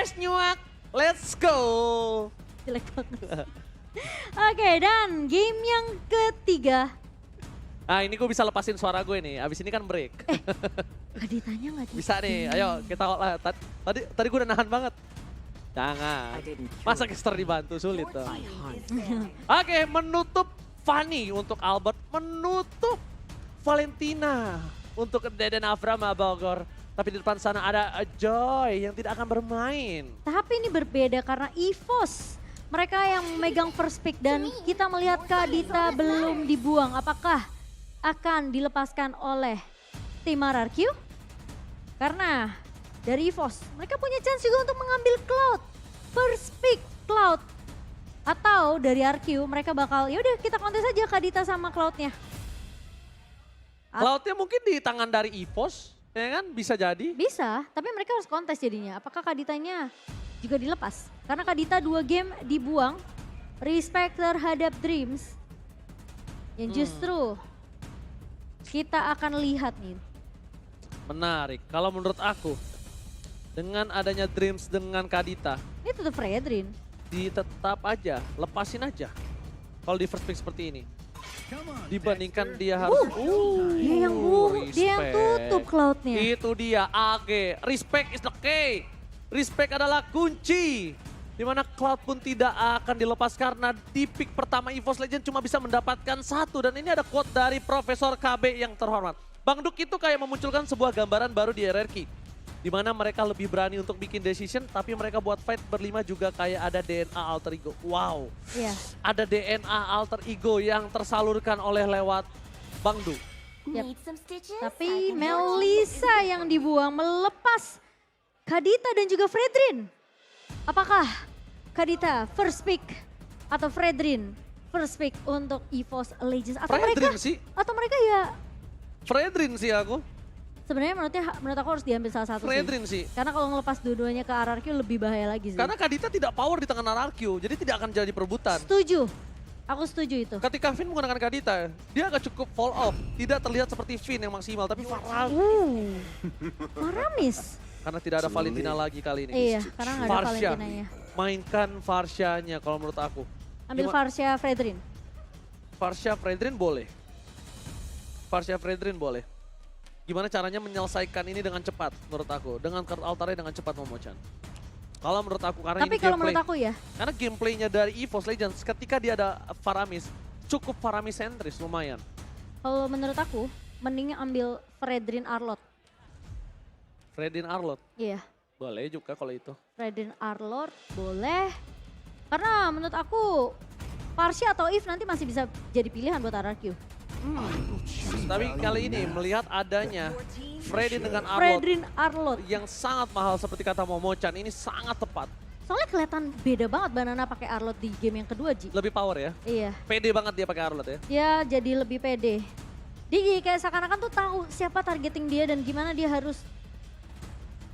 Fresh nyuak, let's go. Jelek banget. Oke, dan game yang ketiga. Nah ini gue bisa lepasin suara gue nih, abis ini kan break. Kaditanya nggak Bisa nih, ayo kita olah. Tadi gue udah nahan banget. Jangan, masa Caster dibantu, sulit tuh. Oke, menutup Fanny untuk Albert, menutup Valentina untuk Deden Avrama Bogor. Tapi di depan sana ada Joy yang tidak akan bermain. Tapi ini berbeda karena EVOS. Mereka yang memegang first pick dan kita melihat Kadita belum dibuang. Apakah akan dilepaskan oleh tim RRQ? Karena dari EVOS mereka punya chance juga untuk mengambil Cloud. First pick Cloud. Atau dari RQ mereka bakal yaudah kita kontes aja Kadita sama Cloudnya. Cloudnya mungkin di tangan dari EVOS, ya kan? Bisa jadi. Bisa, tapi mereka harus kontes jadinya. Apakah Kaditanya juga dilepas? Karena Kadita 2 game dibuang, respect terhadap Dreams. Yang justru kita akan lihat nih. Menarik, kalau menurut aku, dengan adanya Dreams dengan Kadita, Ini tetap Fredrin. tetap aja, lepasin aja. Kalau di first pick seperti ini. Dibandingkan dia harus, Dia yang dia yang respect. tutup Cloudnya. Itu dia, AG, respect is the key. Respect adalah kunci. Dimana Cloud pun tidak akan dilepas karena di pick pertama EVOS Legend cuma bisa mendapatkan 1. Dan ini ada quote dari Profesor KB yang terhormat. Bang Duk itu kayak memunculkan sebuah gambaran baru di RRQ. Dimana mereka lebih berani untuk bikin decision, tapi mereka buat fight berlima juga kayak ada DNA alter ego. Wow, Iya. ada DNA alter ego yang tersalurkan oleh lewat Bang Duk. Yap. Tapi Melisa yang dibuang melepas Kadita dan juga Fredrin. Apakah Kadita first pick atau Fredrin first pick untuk EVOS Legends? Atau Fredrin mereka, sih, atau mereka ya Fredrin sih aku. sebenarnya menurut aku harus diambil salah satu sih. Fredrin sih. Karena kalau ngelepas dua-duanya ke RRQ lebih bahaya lagi sih. Karena Kadita tidak power di tangan RRQ, jadi tidak akan jadi perebutan. Setuju. Aku setuju itu. Ketika Finn menggunakan Kadita, dia agak cukup fall off. Tidak terlihat seperti Finn yang maksimal, tapi Farah. Maramis. Karena tidak ada Valentina lagi kali ini. Iya, karena nggak ada Varsha. Valentinanya. Mainkan Varsyanya kalau menurut aku. Ambil Varsha Fredrin. Varsha Fredrin boleh. Varsha Fredrin boleh. Gimana caranya menyelesaikan ini dengan cepat menurut aku. Dengan card altarnya dengan cepat Momochan. Kalau menurut aku karena Tapi ini kalau gameplay. menurut aku ya, Karena gameplaynya dari EVOS Legends ketika dia ada Faramis. Cukup Faramis sentris lumayan. kalau menurut aku mending ambil Fredrin Arlot. Fredrin Arlot. Iya. Boleh juga kalau itu. Fredrin Arlord boleh. Karena menurut aku Varsha atau Eve nanti masih bisa jadi pilihan buat RRQ. Tapi kali ini melihat adanya Fredrin dengan Arlot Fredrin Arlord. yang sangat mahal seperti kata Momochan, ini sangat tepat. Soalnya kelihatan beda banget Banana pakai Arlot di game yang kedua, Ji. Lebih power ya. Iya. Pede banget dia pakai Arlot ya. Dia jadi lebih pede. Dia kayak seakan-akan tuh tahu siapa targeting dia dan gimana dia harus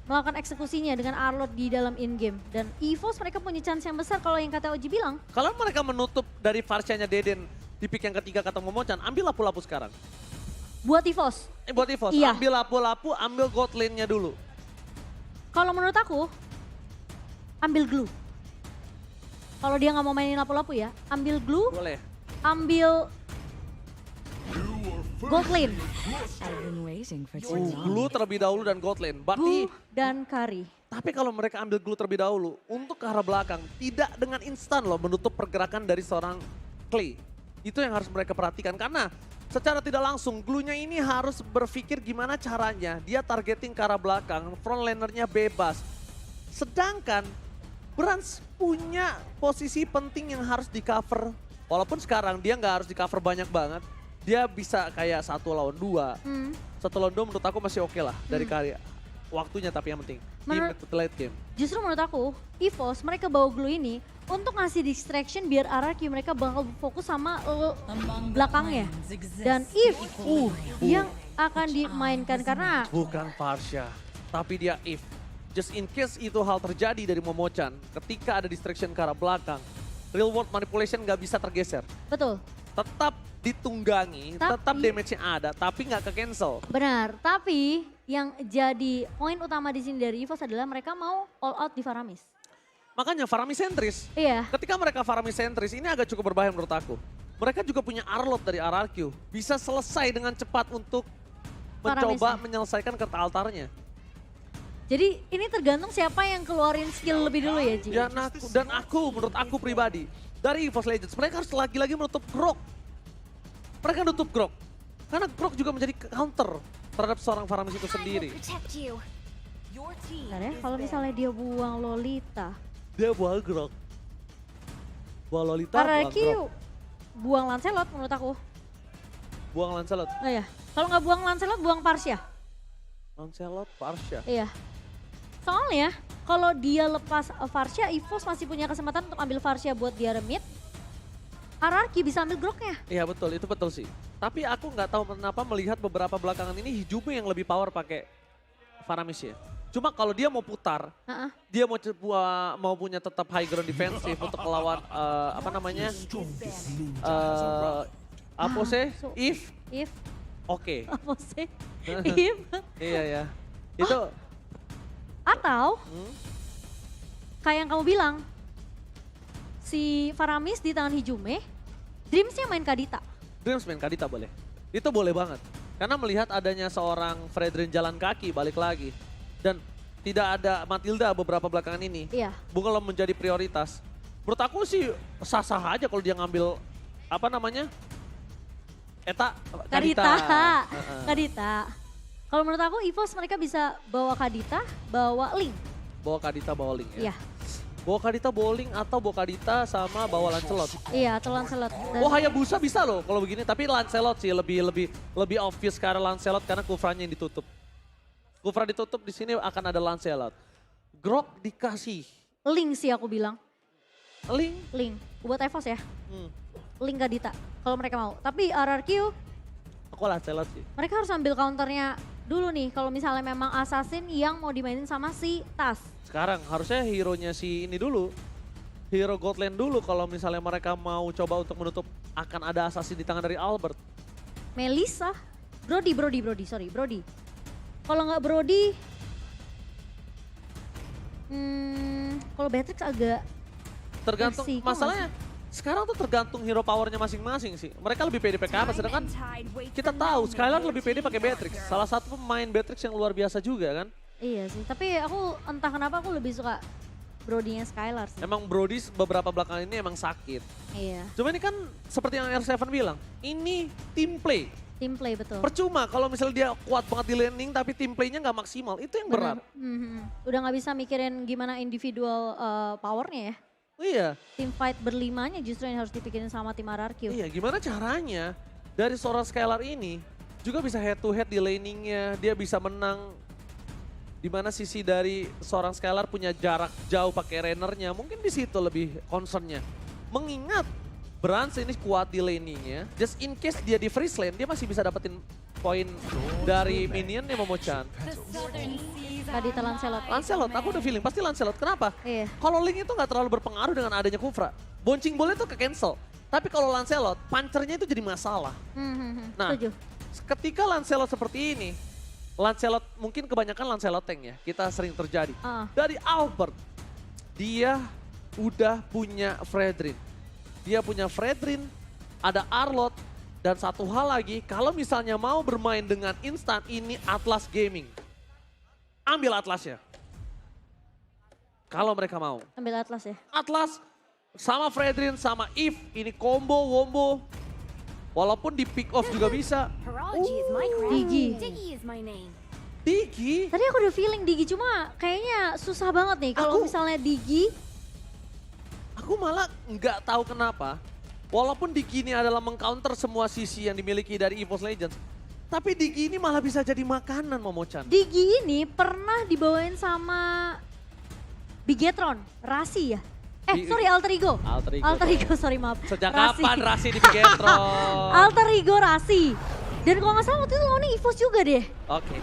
melakukan eksekusinya dengan Arlot di dalam in-game. Dan EVOS mereka punya chance yang besar kalau yang kata Oji bilang. Kalau mereka menutup dari Varsyanya Deden di pick yang ketiga kata Momochan, ambil lapu-lapu sekarang. Buat EVOS, Buat EVOS, Iya. ambil lapu-lapu, ambil gold lane-nya dulu. kalau menurut aku, ambil glue. Kalau dia nggak mau mainin lapu-lapu ya, ambil glue, Boleh. ambil gold lane, I've been waiting for too long. Glue terlebih dahulu dan gold lane. Berarti, glue dan kari. tapi kalau mereka ambil glue terlebih dahulu, untuk ke arah belakang, tidak dengan instan loh menutup pergerakan dari seorang Clay. Itu yang harus mereka perhatikan karena secara tidak langsung glue-nya ini harus berpikir gimana caranya dia targeting ke arah belakang, front laner-nya bebas. Sedangkan Brans punya posisi penting yang harus di cover. Walaupun sekarang dia nggak harus di cover banyak banget. Dia bisa kayak 1 lawan 2. 1 lawan 2 menurut aku masih oke lah dari karya. Waktunya tapi yang penting. Menurut- Di late game. Justru menurut aku, EVOS mereka bawa glue ini untuk ngasih distraction biar RRQ mereka bakal fokus sama belakangnya. Dan Eve yang akan dimainkan karena Bukan Varsha, tapi dia If. Just in case itu hal terjadi dari Momochan, ketika ada distraction ke arah belakang, real world manipulation nggak bisa tergeser. betul, Tetap ditunggangi, tetap Tapi- damage-nya ada, tapi nggak ke cancel. benar. Tapi yang jadi poin utama di sini dari EVOS adalah mereka mau all out di Faramis. Makanya Faramis sentris. Iya, Ketika mereka Faramis sentris ini agak cukup berbahaya menurut aku. Mereka juga punya Arlot dari RRQ. Bisa selesai dengan cepat untuk mencoba Faramisnya. menyelesaikan kerta altarnya. jadi ini tergantung siapa yang keluarin skill lebih dulu ya Ji. Dan aku, menurut aku pribadi, dari EVOS Legends, mereka harus lagi-lagi menutup Grok. Mereka nutup Grok. Karena Grok juga menjadi counter terhadap seorang Faramis itu sendiri. Bentar ya, kalau misalnya dia buang Lolita, Dia buang Grok. Buang Lolita, buang RRQ Grok. buang Lancelot menurut aku. Buang Lancelot. Oh iya, kalau nggak buang Lancelot, buang Parsha. Lancelot, Parsha. Iya. Soalnya kalau dia lepas Varsha, EVOS masih punya kesempatan untuk ambil Varsha buat dia remit. RRQ bisa ambil Groknya. Iya betul, itu betul sih. Tapi aku nggak tahu kenapa melihat beberapa belakangan ini Hijume yang lebih power pakai Faramis ya. Cuma kalau dia mau putar, Heeh. dia mau punya tetap high ground defensif untuk melawan apa namanya? Apa sih? If If, oke. apa sih? If. Iya ya. Itu Atau hmm, kayak yang kamu bilang, si Faramis di tangan Hijume, Dreamsnya main Kadita. Dreams main Kadita boleh. Itu boleh banget. Karena melihat adanya seorang Fredrin jalan kaki balik lagi. Dan tidak ada Matilda beberapa belakangan ini. Iya. Bukan menjadi prioritas. Menurut aku sih sah-sah aja kalau dia ngambil apa namanya? Kadita. Heeh. Kadita. Kalau menurut aku EVOS mereka bisa bawa Kadita, bawa Link. Bawa Kadita bowling ya. Iya. Bawa Kadita bowling atau bawa Kadita sama bawa Lancelot. Iya, atau Lancelot. Dan Oh Hayabusa bisa loh kalau begini, tapi Lancelot sih lebih obvious karena Lancelot karena Kufranya yang ditutup. Kufra ditutup di sini akan ada Lancelot. Grok dikasih Link sih aku bilang. Link. Link. Buat EVOS ya. Hmm. Link Kadita. Kalau mereka mau. Tapi RRQ Aku Lancelot sih. mereka harus ambil counternya dulu nih. Kalau misalnya memang Assassin yang mau dimainin sama si Tas. Sekarang harusnya hero-nya si ini dulu. Hero Godland dulu kalau misalnya mereka mau coba untuk menutup akan ada assassin di tangan dari Albert. Melissa. Brody. Sorry, Brody. Kalau nggak Brody, kalau Beatrix agak Tergantung, Messi, kok masalahnya sekarang tuh tergantung hero powernya masing-masing sih. Mereka lebih pede pakai apa, sedangkan kita tahu Skylar lebih pede pakai Beatrix. Salah satu pemain Beatrix yang luar biasa juga kan. iya sih. Tapi aku entah kenapa aku lebih suka Brody-nya Skylar sih. Emang Brody beberapa belakangan ini emang sakit. Iya, Cuma ini kan seperti yang R7 bilang, ini team play. team play betul. Percuma kalau misalnya dia kuat banget di landing tapi team playnya nggak maksimal, itu yang berat. Bener. Udah nggak bisa mikirin gimana individual powernya ya. Iya. Tim fight berlimanya justru yang harus dipikirin sama tim RRQ. Iya, gimana caranya dari seorang Skylar ini juga bisa head to head di laningnya, dia bisa menang. Di mana sisi dari seorang Skylar punya jarak jauh pakai Rainernya, mungkin di situ lebih concernnya. Mengingat Brans ini kuat di laningnya, just in case dia di freeze lane, dia masih bisa dapetin poin dari minionnya Momo-chan. Kadita Lancelot. Lancelot, aku udah feeling pasti Lancelot. Kenapa? Iya. Kalau Link itu nggak terlalu berpengaruh dengan adanya Kufra. Boncing boleh tuh ke cancel. Tapi kalau Lancelot, punchernya itu jadi masalah. Nah, Setuju. ketika Lancelot seperti ini, Lancelot mungkin kebanyakan Lancelot tank ya, kita sering terjadi. Dari Albert, dia udah punya Fredrin. Dia punya Fredrin, ada Arlot, dan satu hal lagi, kalau misalnya mau bermain dengan instan, ini Atlas Gaming. Ambil Atlasnya. Kalau mereka mau. Ambil Atlas ya. Atlas sama Fredrin sama Eve, ini combo, wombo. Walaupun di pick off juga bisa. Digi. Digi, Tadi aku udah feeling Digi, cuma kayaknya susah banget nih kalau Aku- misalnya Digi. aku malah nggak tahu kenapa. Walaupun Digi ini adalah mengcounter semua sisi yang dimiliki dari EVOS Legends. Tapi Digi ini malah bisa jadi makanan Momo-chan. Digi ini pernah dibawain sama Bigetron, Rasi ya? Sorry, Alter Ego. Alter Ego. Sorry maaf. Sejak Rasi. kapan Rasi di Bigetron? Alter Ego Rasi. Dan kalau nggak salah waktu itu lawannya EVOS juga deh. Oke.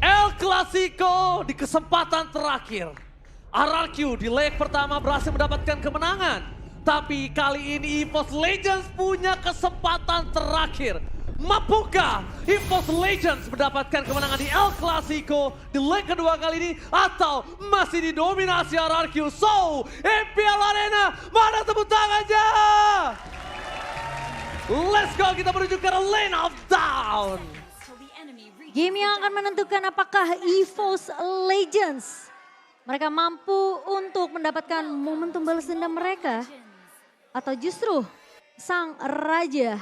El Clasico di kesempatan terakhir. RRQ di leg pertama berhasil mendapatkan kemenangan. Tapi kali ini EVOS Legends punya kesempatan terakhir. Mampukah EVOS Legends mendapatkan kemenangan di El Clasico di leg kedua kali ini atau masih didominasi RRQ? So, MPL Arena, mana tepuk tangannya? Let's go, kita menuju ke lane of down. Game yang akan menentukan apakah EVOS Legends mereka mampu untuk mendapatkan momentum balas dendam mereka atau justru sang raja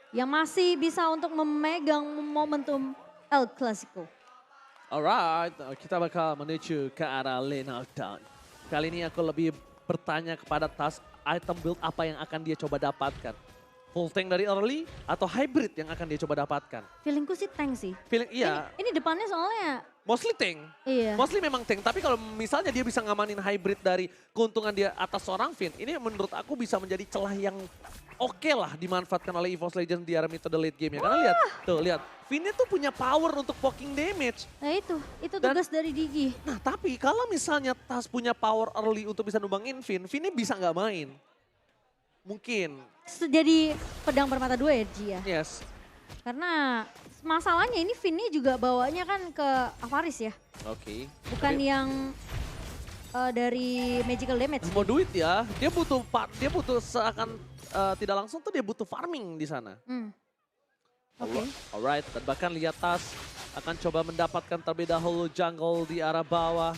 yang masih bisa untuk memegang momentum El Clasico. Alright, kita bakal menuju ke arah lane of down. Kali ini aku lebih bertanya kepada Tas, item build apa yang akan dia coba dapatkan. Full tank dari early atau hybrid yang akan dia coba dapatkan? Feelingku sih tank sih. Feeling iya, Ini depannya soalnya mostly tank. iya. Mostly memang tank, tapi kalau misalnya dia bisa ngamanin hybrid dari keuntungan dia atas seorang Finn, ini menurut aku bisa menjadi celah yang oke lah dimanfaatkan oleh EVOS Legends di area metode late game ya. Karena lihat, Finn-nya tuh punya power untuk poking damage. Nah itu Dan- tugas dari Digi. Nah tapi kalau misalnya Tas punya power early untuk bisa numbangin Finn, Finn-nya bisa nggak main. Mungkin, Jadi pedang bermata dua ya Ji ya. yes. Karena masalahnya ini Finn-nya juga bawanya kan ke Avaris ya. Oke. Bukan yang dari magical damage. Mau duit ya, dia butuh seakan tidak langsung tuh dia butuh farming di sana. Oke. Alright, dan bahkan lihat Tas akan coba mendapatkan terlebih dahulu jungle di arah bawah.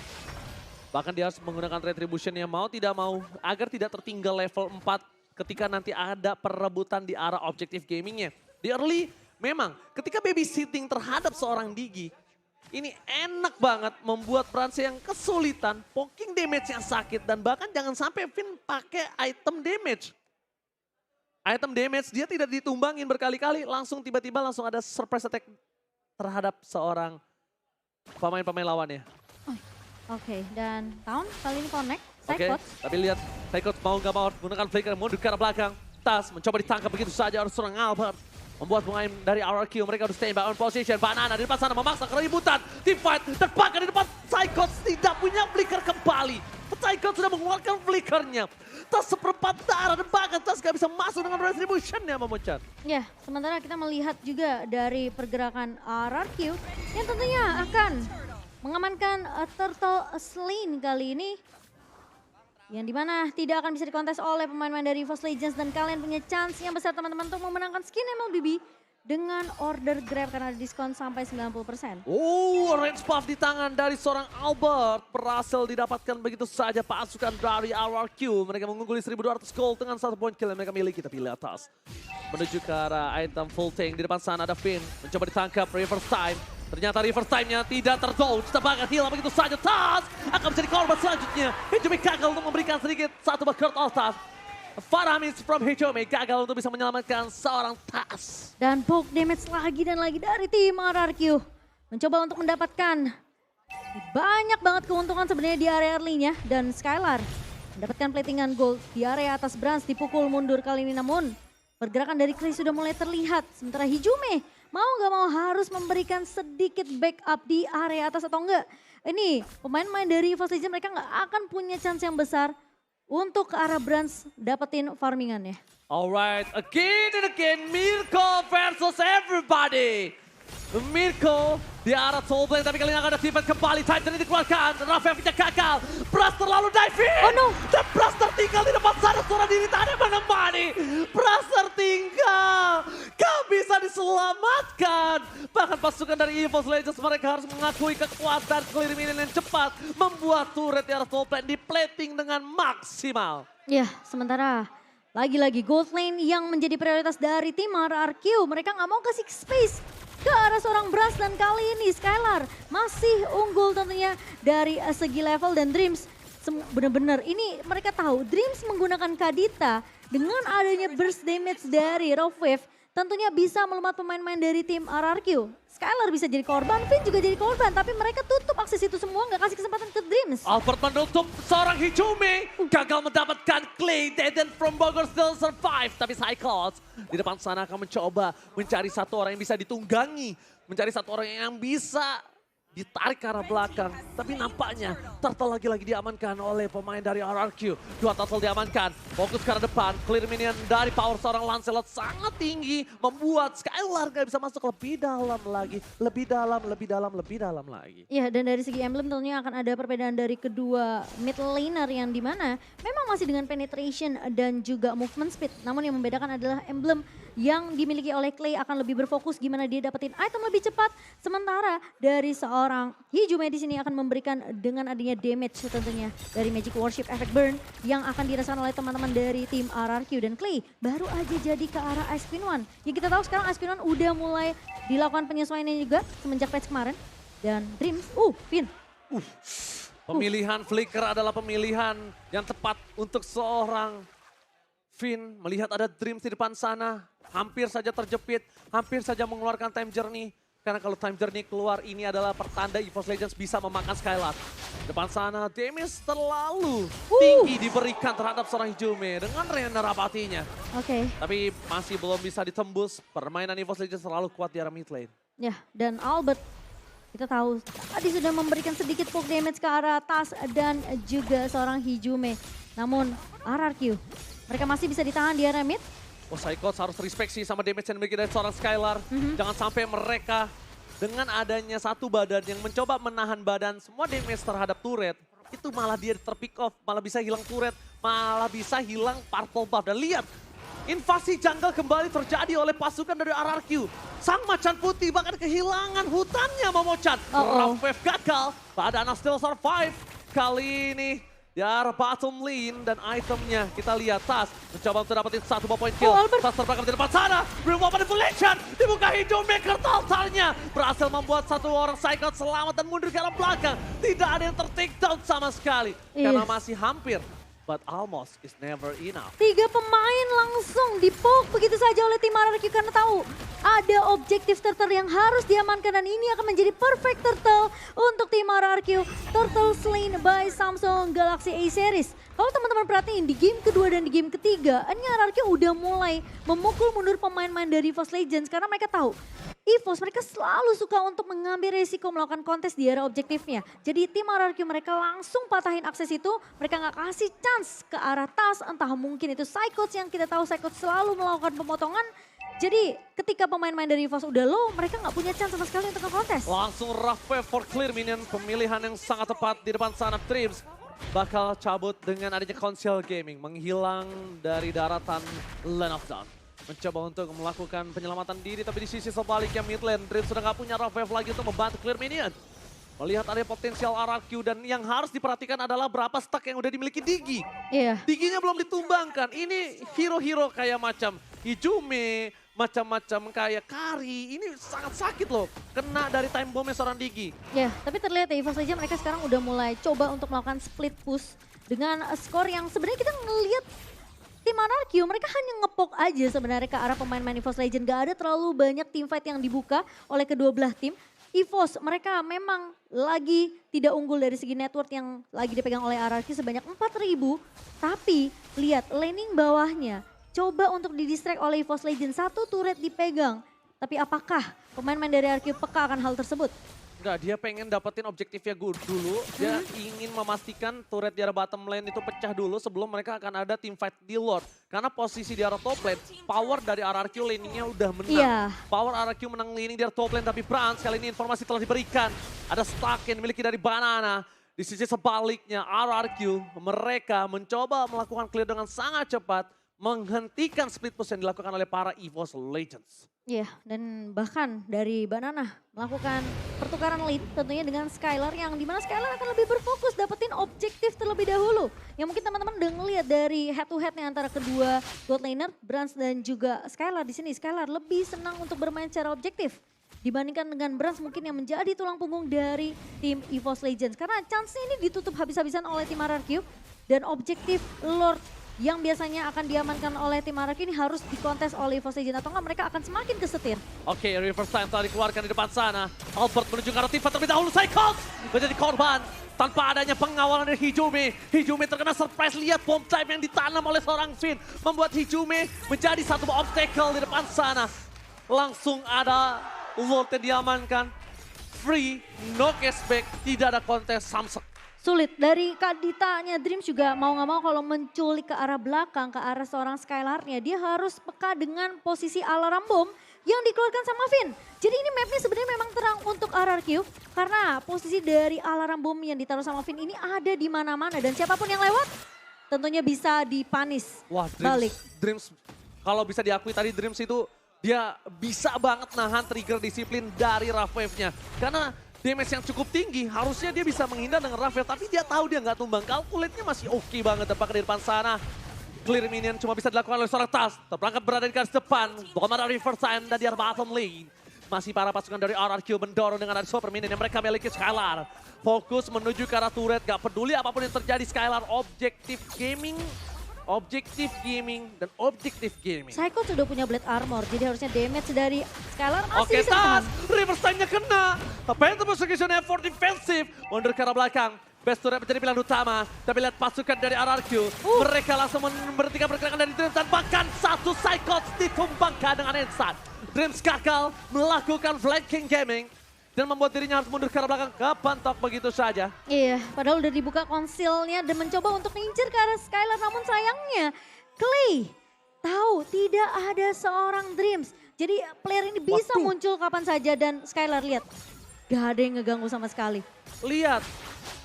Bahkan dia harus menggunakan retribution yang mau tidak mau agar tidak tertinggal level 4 ketika nanti ada perebutan di arah objektif gamingnya. Di early memang ketika babysitting terhadap seorang Digi, ini enak banget membuat Branse yang kesulitan, poking damage yang sakit dan bahkan jangan sampai Finn pakai item damage. Item damage dia tidak ditumbangin berkali-kali, langsung tiba-tiba langsung ada surprise attack terhadap seorang pemain-pemain lawannya. Oke, dan Town kali ini connect. Oke, Psychot. tapi lihat Psychot mau nggak mau harus menggunakan flicker mundur ke arah belakang. Tas mencoba ditangkap begitu saja harus seorang Albert. Membuat pemain dari RRQ mereka harus stay back on position. Banana di depan sana memaksa keributan. Team fight terpakai di depan. Psychot tidak punya flicker kembali. Psychot sudah mengeluarkan flickernya. Tas seperempat darah dan bahkan Tas gak bisa masuk dengan retribution-nya Momocan. Ya, sementara kita melihat juga dari pergerakan RRQ yang tentunya akan mengamankan Turtle Slane kali ini. Yang dimana tidak akan bisa dikontes oleh pemain-pemain dari EVOS Legends dan kalian punya chance yang besar teman-teman untuk memenangkan skin MLBB dengan order grab karena ada diskon sampai 90%. Oh, range buff di tangan dari seorang Albert. Berhasil didapatkan begitu saja pasukan dari RRQ. Mereka mengungguli 1200 gold dengan 1 point kill yang mereka miliki. Tapi lihat Tas menuju ke arah item full tank. Di depan sana ada Finn. Mencoba ditangkap reverse time. Ternyata reverse time-nya tidak terdodge. Tebakan heal begitu saja. Tas akan menjadi korban selanjutnya. Hijumi gagal untuk memberikan sedikit satu bakar all Tas. Faramis from Hijumi gagal untuk bisa menyelamatkan seorang Tas. Dan poke damage lagi dan lagi dari tim RRQ. Mencoba untuk mendapatkan banyak banget keuntungan sebenarnya di area early-nya. Dan Skylar mendapatkan platingan gold di area atas Brans dipukul mundur kali ini. Namun pergerakan dari Chris sudah mulai terlihat. Sementara Hijumi mau nggak mau harus memberikan sedikit backup di area atas atau enggak. Ini pemain-pemain dari EVOS Legends mereka nggak akan punya chance yang besar untuk ke arah Brans dapetin farmingannya. Alright, again and again, Mirko versus everybody. Mirko di arah Soulblade, tapi kali ini akan ada defense kembali. Titan ini dikeluarkan, Rafael-nya gagal. Bras terlalu diving. Oh no. Dan Bras tertinggal di depan sana, seorang diri tak ada menemani. Bras tertinggal, gak bisa diselamatkan. Bahkan pasukan dari EVOS Legends mereka harus mengakui kekuatan clear minion yang cepat. Membuat turret di arah Soulblade di plating dengan maksimal. Ya, sementara lagi-lagi gold lane yang menjadi prioritas dari tim RRQ. Mereka nggak mau kasih space ke arah seorang Bras dan kali ini Skylar masih unggul tentunya dari segi level dan Dreams. Benar-benar ini mereka tahu Dreams menggunakan Kadita dengan adanya burst damage dari Rough Wave tentunya bisa melumat pemain-pemain dari tim RRQ. Skylar bisa jadi korban, Finn juga jadi korban, tapi mereka tutup akses itu semua, nggak kasih kesempatan ke Dreams. Albert menutup seorang Hijumi. Gagal mendapatkan Clay. Deden from Bogor still survive. Tapi Cyclops di depan sana akan mencoba mencari satu orang yang bisa ditunggangi. Mencari satu orang yang bisa ditarik ke arah belakang. Tapi nampaknya Turtle lagi-lagi diamankan oleh pemain dari RRQ. Dua Turtle diamankan, fokus ke arah depan. Clear minion dari power seorang Lancelot sangat tinggi. Membuat Skylar gak bisa masuk lebih dalam lagi. Lebih dalam lagi. Ya, dan dari segi emblem tentunya akan ada perbedaan dari kedua mid laner yang dimana memang masih dengan penetration dan juga movement speed. Namun yang membedakan adalah emblem yang dimiliki oleh Clay akan lebih berfokus gimana dia dapetin item lebih cepat. Sementara dari seorang Hijume di sini akan memberikan dengan adanya damage tentunya dari Magic Worship Effect Burn yang akan dirasakan oleh teman-teman dari tim RRQ. Dan Clay baru aja jadi ke arah Ice Queen One. Yang kita tahu sekarang Ice Queen One udah mulai dilakukan penyesuaiannya juga semenjak patch kemarin. Dan Dreams, Pin. Pemilihan Flicker adalah pemilihan yang tepat untuk seorang Finn. Melihat ada Dreams di depan sana, hampir saja terjepit, hampir saja mengeluarkan Time Journey. Karena kalau Time Journey keluar, ini adalah pertanda EVOS Legends bisa memakan Skylar. Depan sana, damage terlalu tinggi diberikan terhadap seorang Hijume dengan Renner apatinya. Oke. Tapi masih belum bisa ditembus, permainan EVOS Legends terlalu kuat di arah mid lane. Ya, dan Albert kita tahu tadi sudah memberikan sedikit poke damage ke arah Tas dan juga seorang Hijume. Namun RRQ, mereka masih bisa ditahan di area mid. Oh, Psychos harus respect sih sama damage yang dimiliki dari seorang Skylar. Jangan sampai mereka dengan adanya satu badan yang mencoba menahan badan semua damage terhadap turret. Itu malah dia terpick off, malah bisa hilang turret, malah bisa hilang purple buff. Dan lihat, invasi jungle kembali terjadi oleh pasukan dari RRQ. Sang macan putih bahkan kehilangan hutannya Momochan. Rough wave gagal, Badana still survive. Kali ini di arah bottom lane dan itemnya kita lihat Tas mencoba untuk dapetin satu point kill. Tas terbakar di depan sana. Remote manipulation dibuka Hijume totalnya. Berhasil membuat satu orang Psycho selamat dan mundur ke arah belakang. Tidak ada yang ter-take down sama sekali. Karena masih hampir. But almost is never enough. 3 pemain langsung dipoke begitu saja oleh tim RRQ karena tahu ada objektif turtle yang harus diamankan dan ini akan menjadi perfect turtle untuk tim RRQ. Turtle slain by Samsung Galaxy A Series. Kalau teman-teman perhatiin di game kedua dan di game ketiga, ini RRQ udah mulai memukul mundur pemain-pemain dari EVOS Legends karena mereka tahu EVOS mereka selalu suka untuk mengambil resiko melakukan kontes di area objektifnya. Jadi tim RRQ mereka langsung patahin akses itu, mereka nggak kasih chance ke arah Tas, entah mungkin itu Psychos yang kita tahu Psychos selalu melakukan pemotongan. Jadi ketika pemain-pemain dari EVOS udah low, mereka nggak punya chance sama sekali untuk kontes. Langsung rough wave for clear minion, pemilihan yang sangat tepat di depan sana. Dreams bakal cabut dengan adanya Council Gaming, menghilang dari daratan Land of Dawn. Mencoba untuk melakukan penyelamatan diri, tapi di sisi sebaliknya mid lane, Dream sudah nggak punya rough wave lagi untuk membantu clear minion. Melihat ada potensial RRQ dan yang harus diperhatikan adalah berapa stack yang udah dimiliki Digi. Iya. Diginya belum ditumbangkan, ini hero-hero kayak macam Hijume, macam-macam kayak Kari, ini sangat sakit loh. Kena dari time bombnya seorang Digi. Ya, tapi terlihat ya EVOS Legends mereka sekarang udah mulai coba untuk melakukan split push dengan skor yang sebenarnya kita ngelihat tim RRQ mereka hanya ngepok aja sebenarnya ke arah pemain-pemain EVOS Legends. Gak ada terlalu banyak teamfight yang dibuka oleh kedua belah tim. EVOS mereka memang lagi tidak unggul dari segi network yang lagi dipegang oleh RRQ sebanyak 4.000. Tapi lihat laning bawahnya coba untuk didistract oleh EVOS Legends. Satu turret dipegang. Tapi apakah pemain-pemain dari RRQ peka akan hal tersebut? Enggak, dia pengen dapetin objektifnya dulu. Dia ingin memastikan turret di arah bottom lane itu pecah dulu sebelum mereka akan ada team fight di Lord. Karena posisi di arah top lane, power dari RRQ laningnya udah menang. Iya. Power RRQ menang laning di arah top lane, tapi Brans kali ini informasi telah diberikan. Ada stack yang dimiliki dari Banana. Di sisi sebaliknya RRQ, mereka mencoba melakukan clear dengan sangat cepat. Menghentikan split push yang dilakukan oleh para EVOS Legends. Iya, dan bahkan dari Banana melakukan pertukaran lead tentunya dengan Skylar yang dimana Skylar akan lebih berfokus dapetin objektif terlebih dahulu. Yang mungkin teman-teman udah ngeliat dari head to headnya antara kedua god laner, Brans dan juga Skylar di sini. Skylar lebih senang untuk bermain secara objektif dibandingkan dengan Brans mungkin yang menjadi tulang punggung dari tim EVOS Legends. Karena chance ini ditutup habis-habisan oleh tim RRQ dan objektif Lord yang biasanya akan diamankan oleh tim RRQ ini harus dikontes oleh EVOS Legends atau enggak mereka akan semakin kesetir. Oke, reverse time telah dikeluarkan di depan sana. Albert menuju ke arah Tifa terlebih dahulu. Cycles menjadi korban tanpa adanya pengawalan dari Hijume. Hijume terkena surprise, lihat bomb time yang ditanam oleh seorang Finn. Membuat Hijume menjadi satu obstacle di depan sana. Langsung ada Lord yang diamankan. free, no cashback, tidak ada kontes Samsung. Sulit, dari Kak Ditanya Dreams juga mau gak mau kalau menculik ke arah belakang, ke arah seorang Skylar-nya, dia harus peka dengan posisi alarm bom yang dikeluarkan sama Finn. Jadi ini mapnya sebenarnya memang terang untuk RRQ karena posisi dari alarm bom yang ditaruh sama Finn ini ada di mana-mana dan siapapun yang lewat tentunya bisa dipanis Wah, balik. Dreams, kalau bisa diakui tadi Dreams itu dia bisa banget nahan trigger disiplin dari Rough Wave-nya. Karena damage yang cukup tinggi, harusnya dia bisa menghindar dengan Rough Wave, tapi dia tahu dia nggak tumbang. Calculate-nya masih oke banget tampaknya di depan sana. Clear minion cuma bisa dilakukan oleh seorang Tas. Terperangkap berada di garis depan. Bagaimana reverse time dan di bottom lane. Masih para pasukan dari RRQ mendorong dengan ada super minion yang mereka miliki Skylar. Fokus menuju ke arah turret, gak peduli apapun yang terjadi Skylar. Objektif gaming dan objektif gaming. Psycho sudah punya Blade Armor, jadi harusnya damage dari Skylar masih Oke, bisa Tas, ditahan. reverse time-nya kena. Phantom Execution effort defensif. Mundur ke arah belakang. Best turret menjadi pilihan utama. Tapi lihat pasukan dari RRQ. Mereka langsung memberhentikan pergerakan dari Dreams dan bahkan satu Psychots ditumbangkan dengan instant. Dreams gagal melakukan flanking gaming dan membuat dirinya harus mundur ke arah belakang ke pantok begitu saja. Iya, padahal udah dibuka konsilnya dan mencoba untuk ngincer ke arah Skylar. Namun sayangnya, Clay tahu tidak ada seorang Dreams. Jadi player ini bisa Waduh. muncul kapan saja dan Skylar lihat. Gak ada yang ngeganggu sama sekali. Lihat,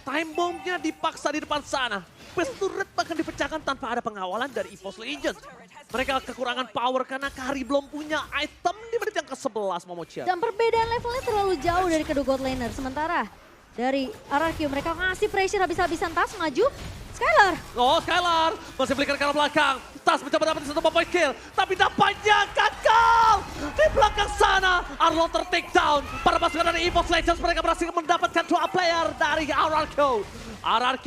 time bomb-nya dipaksa di depan sana. Best turret bahkan dipecahkan tanpa ada pengawalan dari EVOS Legends. Mereka kekurangan power karena Kari belum punya item di menit yang ke-11 Momocha. Dan perbedaan levelnya terlalu jauh dari kedua god laner. Sementara dari RRQ mereka ngasih pressure habis-habisan. Tas maju, Skylar. Oh, Skylar masih belikan ke arah belakang. Tas mencoba dapat satu point kill, tapi dapatnya gagal. Di belakang sana, Arlong ter-take down. Para pasukan dari EVOS Legends mereka berhasil mendapatkan 2 player dari RRQ. RRQ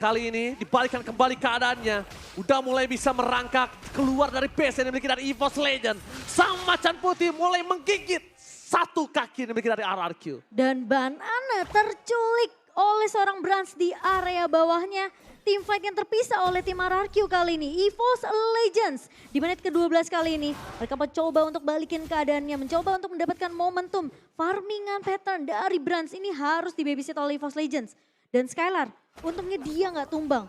kali ini dibalikkan kembali keadaannya. Udah mulai bisa merangkak keluar dari base yang dimiliki dari EVOS Legends. Sang macan putih mulai menggigit satu kaki yang dimiliki dari RRQ. Dan Banana terculik oleh seorang Brands di area bawahnya. Tim fight yang terpisah oleh tim RRQ kali ini. EVOS Legends di menit ke-12 kali ini. Mereka mencoba untuk balikin keadaannya. Mencoba untuk mendapatkan momentum. Farmingan pattern dari Brands ini harus dibabysit oleh EVOS Legends. Dan Skylar, untungnya dia nggak tumbang.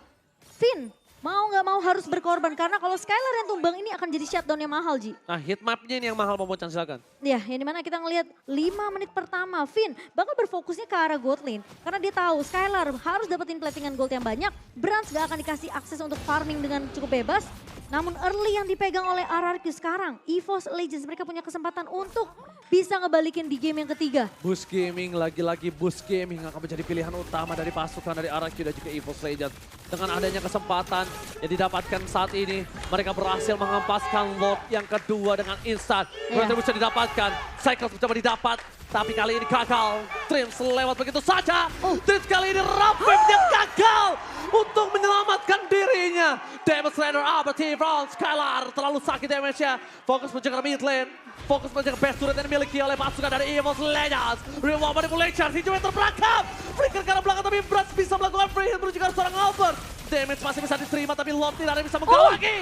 Finn, mau nggak mau harus berkorban. Karena kalau Skylar yang tumbang ini akan jadi shutdown yang mahal, Ji. Nah, hit map-nya ini yang mahal Momochan, silakan. Ya, yang dimana kita ngelihat 5 menit pertama, Finn bakal berfokusnya ke arah gold lane. Karena dia tahu Skylar harus dapetin platingan gold yang banyak. Brands gak akan dikasih akses untuk farming dengan cukup bebas. Namun early yang dipegang oleh RRQ sekarang, EVOS Legends mereka punya kesempatan untuk bisa ngebalikin di game yang ketiga. Boost Gaming, lagi-lagi Boost Gaming akan menjadi pilihan utama dari pasukan dari RRQ dan juga EVOS Legends. Dengan adanya kesempatan yang didapatkan saat ini, mereka berhasil menghempaskan lot yang kedua dengan instan. Berarti bisa didapatkan, Cycles mencoba didapat, tapi kali ini gagal. Dreams lewat begitu saja. Dreams kali ini Rampage-nya gagal untuk menyelamatkan dirinya. Damage Rider abadi from Skylar, terlalu sakit damage-nya. Fokus menjaga mid lane. Fokus menjaga best turret yang dimiliki oleh pasukan dari EVOS Legends. Real manipulation, hijau yang terperangkap. Flicker ke arah belakang tapi Brands bisa melakukan free hit menuju ke arah seorang Albert. Damage masih bisa diterima tapi Lord tidak ada yang bisa menggawangi.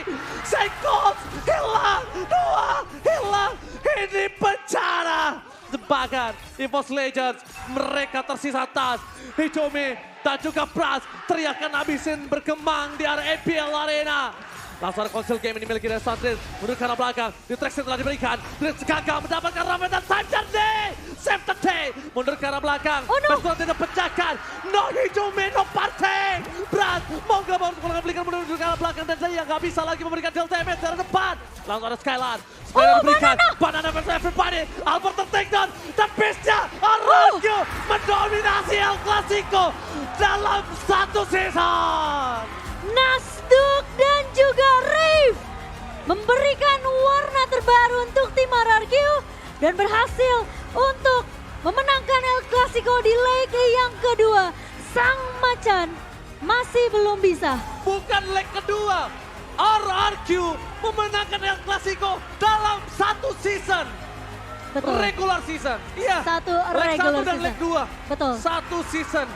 Cycles hilang, 2 hilang. Ini bencana. Bahkan EVOS Legends mereka tersisa Tas, Hijome dan juga Brands. Teriakan habisin berkembang di area APL Arena. Langsung ada konsil game yang dimiliki dari Sandrin. Mundur ke arah belakang. Distraction telah diberikan. Dreams gagal mendapatkan Raven dan time journey. Save the day. Mundur ke arah belakang. Oh no. Betul tidak pecahkan. No Hijome, no party. Brad mau gak mau untuk melakukan belikan mundur ke arah belakang. Dan dia gak bisa lagi memberikan deal damage dari depan. Langsung ada Skylar. Skylar diberikan. Banana versus everybody. Albert ter-take down. Dan beastnya RRQ mendominasi El Clasico dalam satu season. Nasduk dan juga Reef memberikan warna terbaru untuk tim RRQ dan berhasil untuk memenangkan El Clasico di leg yang kedua. Sang macan masih belum bisa. Bukan leg kedua. RRQ memenangkan El Clasico dalam satu season. Betul. Regular season. Iya. Satu leg regular 1 dan season. leg 2. Betul. Satu season.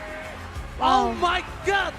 Wow. Oh my God.